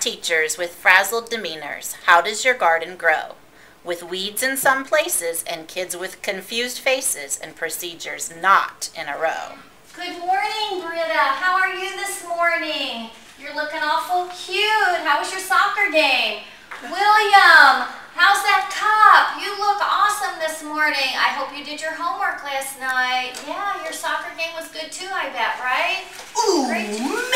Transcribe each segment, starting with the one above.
teachers with frazzled demeanors, how does your garden grow? With weeds in some places and kids with confused faces and procedures not in a row. Good morning, Britta. How are you this morning? You're looking awful cute. How was your soccer game? William, how's that cup? You look awesome this morning. I hope you did your homework last night. Yeah, your soccer game was good too, I bet, right? Ooh,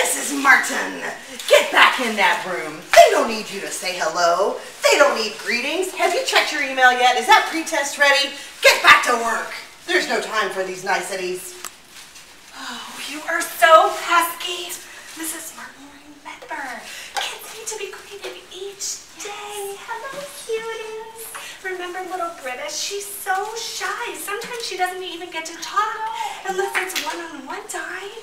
Mrs. Martin, get back in that room. They don't need you to say hello. They don't need greetings. Have you checked your email yet? Is that pretest ready? Get back to work. There's no time for these niceties. Oh, you are so pesky. Mrs. Martin, remember, kids need to be greeted each day. Hello, cuties. Remember little Britta? She's so shy. Sometimes she doesn't even get to talk unless it's one-on-one time.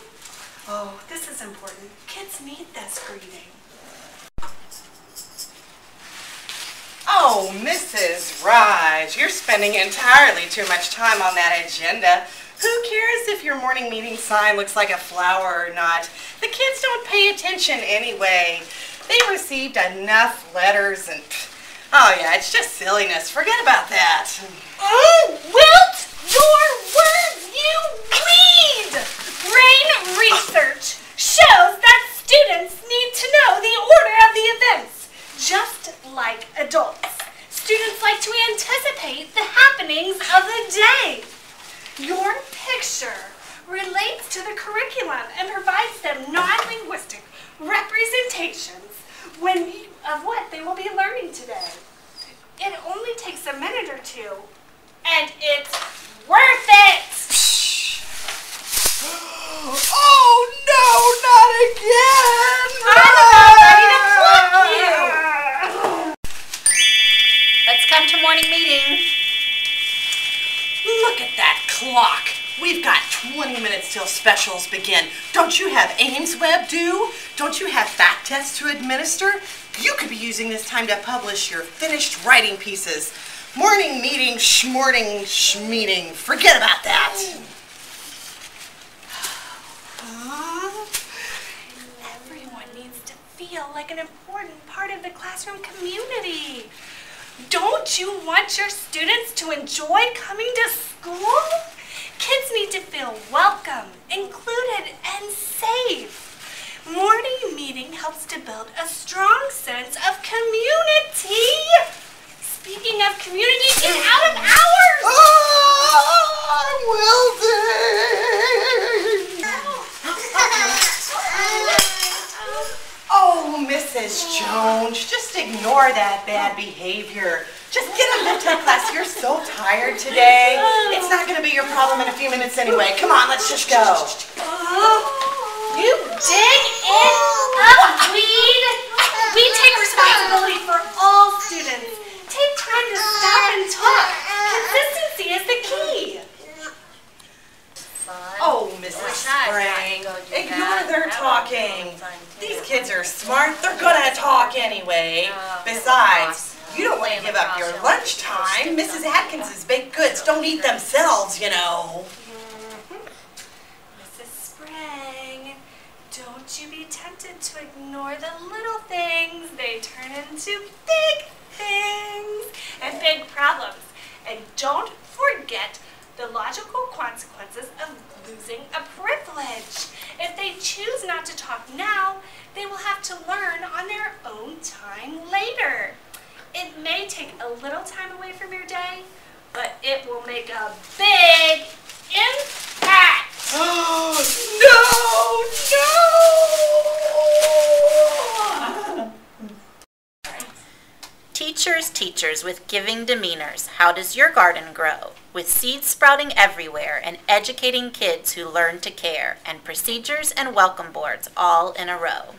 Oh, this is important. Kids need this greeting. Oh, Mrs. Raj, you're spending entirely too much time on that agenda. Who cares if your morning meeting sign looks like a flower or not? The kids don't pay attention anyway. They received enough letters and... Oh yeah, it's just silliness. Forget about that. Oh, Wilt, your words, you weed! Brain research shows that students need to know the order of the events, just like adults. Students like to anticipate the happenings of the day. Your picture relates to the curriculum and provides them non-linguistic representations of what they will be learning today. It only takes a minute or two, and it's worth it! Oh no, not again! I'm about ready to pluck you! Let's come to morning meeting. Look at that clock. We've got 20 minutes till specials begin. Don't you have Ames Web due? Don't you have fact tests to administer? You could be using this time to publish your finished writing pieces. Morning meeting, schmorning, schmeeting. Forget about that. Everyone needs to feel like an important part of the classroom community. Don't you want your students to enjoy coming to school? Kids need to feel welcome, included, and safe. Morning meeting helps to build a strong sense of community. Speaking of community, get out of hours! Oh, Mrs. Jones, just ignore that bad behavior. Just get a lift to class. You're so tired today. It's not going to be your problem in a few minutes anyway. Come on, let's just go. You dig it up, weed! We take responsibility for all students. Take time to stop and talk. Consistency is the key. Oh, Mrs. Spring, ignore their talking. These kids are smart. They're going to talk anyway. Besides, you don't want to give up your lunchtime. Mrs. Atkins' baked goods don't eat themselves, you know. Mrs. Spring, don't you be tempted to ignore the little things. They turn into big things and big problems. And don't forget the logical consequences of losing a privilege. If they choose not to talk now, they will have to learn on their own time later. It may take a little time away from your day, but it will make a big impact. No! Teachers with giving demeanors, how does your garden grow? With seeds sprouting everywhere and educating kids who learn to care, and procedures and welcome boards all in a row.